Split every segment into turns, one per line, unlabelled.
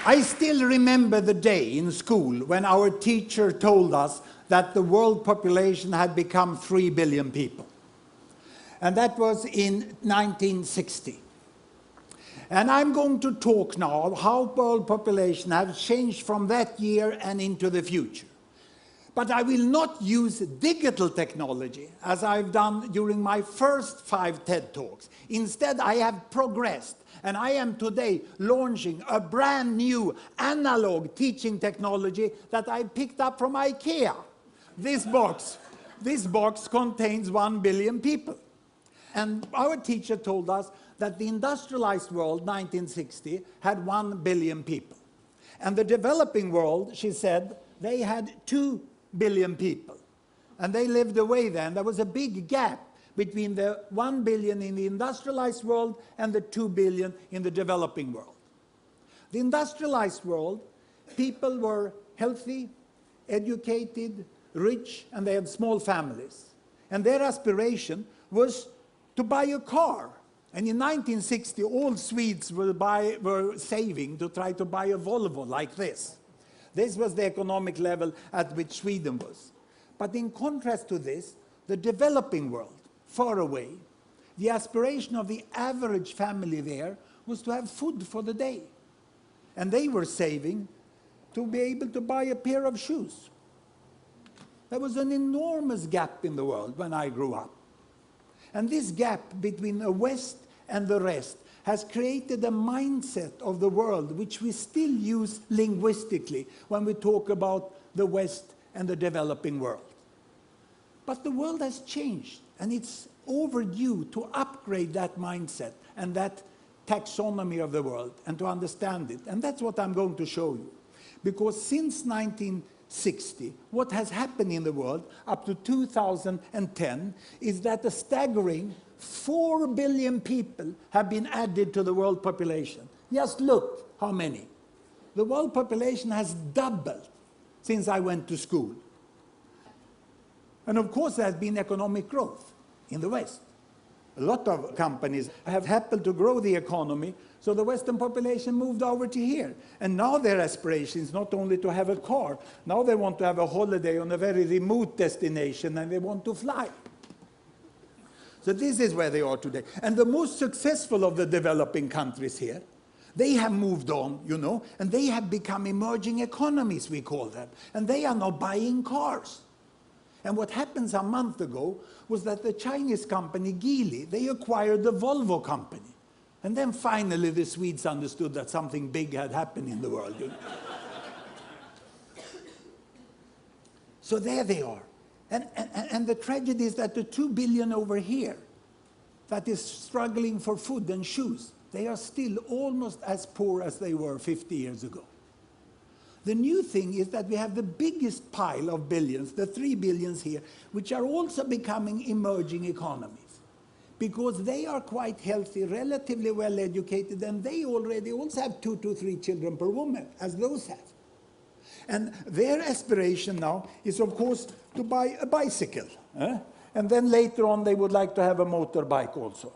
I still remember the day in school when our teacher told us that the world population had become 3 billion people. And that was in 1960. And I'm going to talk now how world population has changed from that year and into the future. But I will not use digital technology as I've done during my first 5 TED Talks. Instead, I have progressed. And I am today launching a brand new analog teaching technology that I picked up from IKEA. This box contains 1 billion people. And our teacher told us that the industrialized world, 1960, had 1 billion people. And the developing world, she said, they had 2 billion people. And they lived away then. There was a big gap between the 1 billion in the industrialized world and the 2 billion in the developing world. The industrialized world, people were healthy, educated, rich, and they had small families. And their aspiration was to buy a car. And in 1960, all Swedes were saving to try to buy a Volvo like this. This was the economic level at which Sweden was. But in contrast to this, the developing world, far away, the aspiration of the average family there was to have food for the day. And they were saving to be able to buy a pair of shoes. There was an enormous gap in the world when I grew up. And this gap between the West and the rest has created a mindset of the world which we still use linguistically when we talk about the West and the developing world. But the world has changed, and it's overdue to upgrade that mindset and that taxonomy of the world and to understand it. And that's what I'm going to show you. Because since 1960, what has happened in the world up to 2010 is that a staggering 4 billion people have been added to the world population. Just look how many. The world population has doubled since I went to school. And of course there has been economic growth in the West. A lot of companies have happened to grow the economy, so the Western population moved over to here. And now their aspiration is not only to have a car, now they want to have a holiday on a very remote destination and they want to fly. So this is where they are today. And the most successful of the developing countries here, they have moved on, you know, and they have become emerging economies, we call them. And they are now buying cars. And what happened a month ago was that the Chinese company Geely, they acquired the Volvo company. And then finally the Swedes understood that something big had happened in the world. You know? So there they are. And the tragedy is that the 2 billion over here that is struggling for food and shoes, they are still almost as poor as they were 50 years ago. The new thing is that we have the biggest pile of billions, the 3 billions here, which are also becoming emerging economies. Because they are quite healthy, relatively well educated, and they already also have 2 to 3 children per woman, as those have. And their aspiration now is, of course, to buy a bicycle. And then later on they would like to have a motorbike also.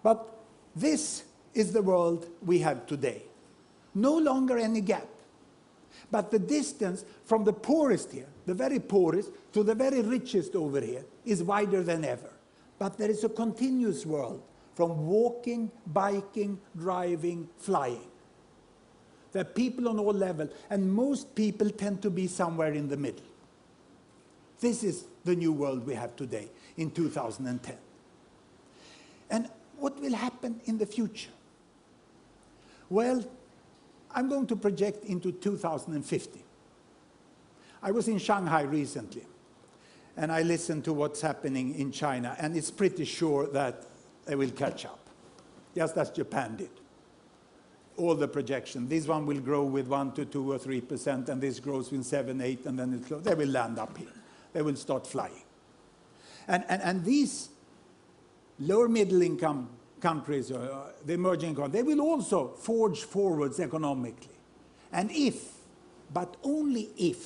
But this is the world we have today. No longer any gap. But the distance from the poorest here, the very poorest, to the very richest over here, is wider than ever. But there is a continuous world from walking, biking, driving, flying. There are people on all levels, and most people tend to be somewhere in the middle. This is the new world we have today, in 2010. And what will happen in the future? Well, I'm going to project into 2050. I was in Shanghai recently, and I listened to what's happening in China, and it's pretty sure that they will catch up, just as Japan did. All the projections. This one will grow with 1 to 2 or 3%, and this grows with 7, 8, and then they will land up here. They will start flying. And these lower middle income countries, the emerging economies, they will also forge forwards economically. And if, but only if,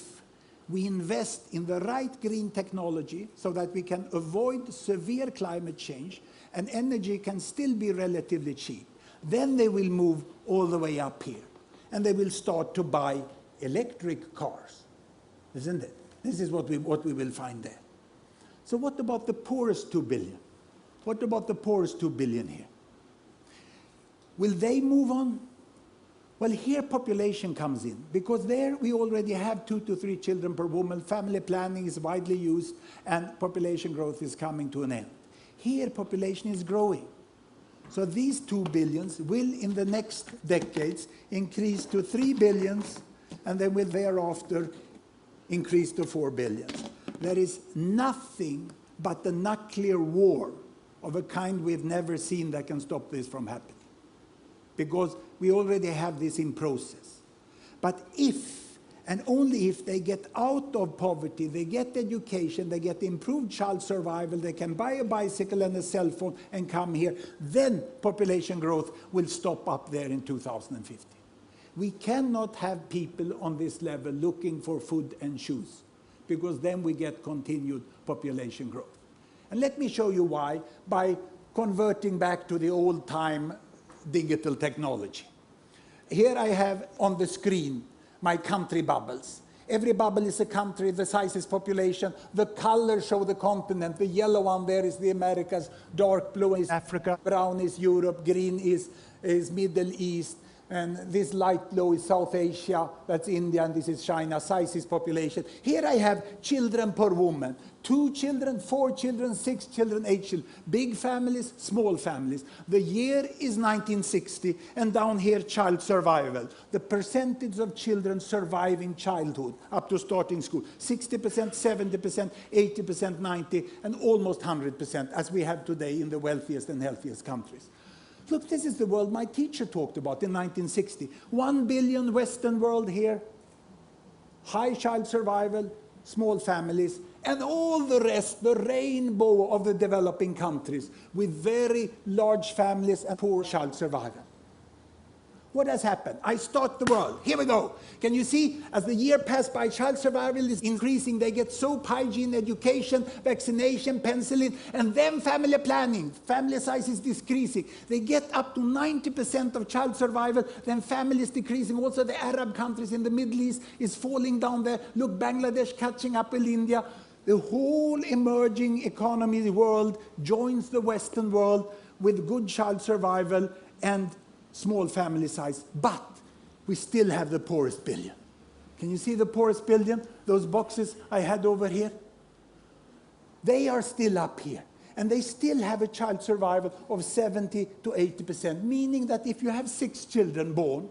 we invest in the right green technology so that we can avoid severe climate change and energy can still be relatively cheap, then they will move all the way up here. And they will start to buy electric cars, isn't it? This is what we will find there. So what about the poorest 2 billion? What about the poorest 2 billion here? Will they move on? Well, here population comes in, because there we already have 2 to 3 children per woman, family planning is widely used, and population growth is coming to an end. Here population is growing. So these 2 billions will in the next decades increase to 3 billions, and they will thereafter increase to 4 billions. There is nothing but the nuclear war of a kind we've never seen that can stop this from happening, because we already have this in process. But if, and only if, they get out of poverty, they get education, they get improved child survival, they can buy a bicycle and a cell phone and come here, then population growth will stop up there in 2050. We cannot have people on this level looking for food and shoes, because then we get continued population growth. And let me show you why, by converting back to the old-time digital technology. Here I have on the screen my country bubbles. Every bubble is a country, the size is population, the colors show the continent, the yellow one there is the Americas, dark blue is Africa, brown is Europe, green is Middle East, and this light blue is South Asia, that's India, and this is China, size is population. Here I have children per woman, 2 children, 4 children, 6 children, 8 children, big families, small families. The year is 1960, and down here child survival. The percentage of children surviving childhood up to starting school, 60%, 70%, 80%, 90%, and almost 100%, as we have today in the wealthiest and healthiest countries. Look, this is the world my teacher talked about in 1960. 1 billion Western world here, high child survival, small families, and all the rest, the rainbow of the developing countries, with very large families and poor child survival. What has happened? I start the world. Here we go. Can you see, as the year passed by, child survival is increasing. They get soap, hygiene, education, vaccination, penicillin, and then family planning. Family size is decreasing. They get up to 90% of child survival, then family is decreasing. Also the Arab countries in the Middle East is falling down there. Look, Bangladesh catching up with India. The whole emerging economy world joins the Western world with good child survival and small family size, but we still have the poorest billion. Can you see the poorest billion? Those boxes I had over here? They are still up here, and they still have a child survival of 70 to 80%, meaning that if you have 6 children born,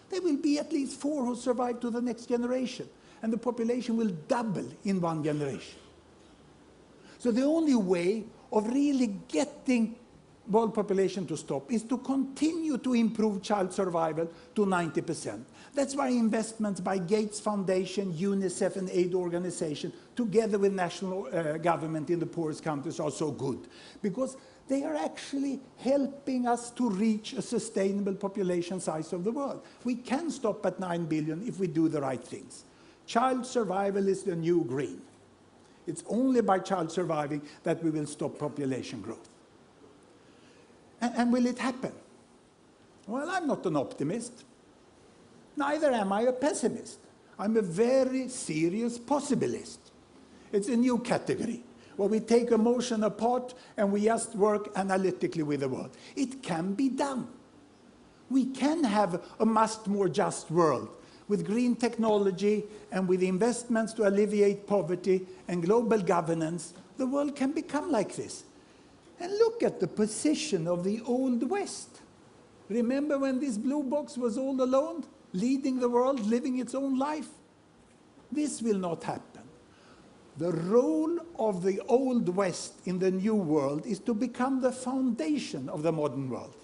there will be at least 4 who survive to the next generation, and the population will double in 1 generation. So the only way of really getting world population to stop is to continue to improve child survival to 90%. That's why investments by Gates Foundation, UNICEF and aid organization, together with national government in the poorest countries, are so good, because they are actually helping us to reach a sustainable population size of the world. We can stop at 9 billion if we do the right things. Child survival is the new green. It's only by child surviving that we will stop population growth. And will it happen? Well, I'm not an optimist. Neither am I a pessimist. I'm a very serious possibilist. It's a new category, where we take emotion apart and we just work analytically with the world. It can be done. We can have a much more just world with green technology and with investments to alleviate poverty and global governance. The world can become like this. And look at the position of the Old West. Remember when this blue box was all alone, leading the world, living its own life? This will not happen. The role of the Old West in the New World is to become the foundation of the modern world.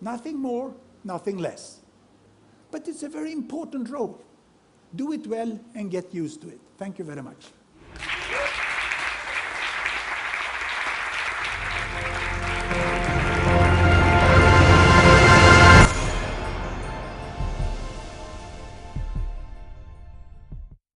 Nothing more, nothing less. But it's a very important role. Do it well and get used to it. Thank you very much.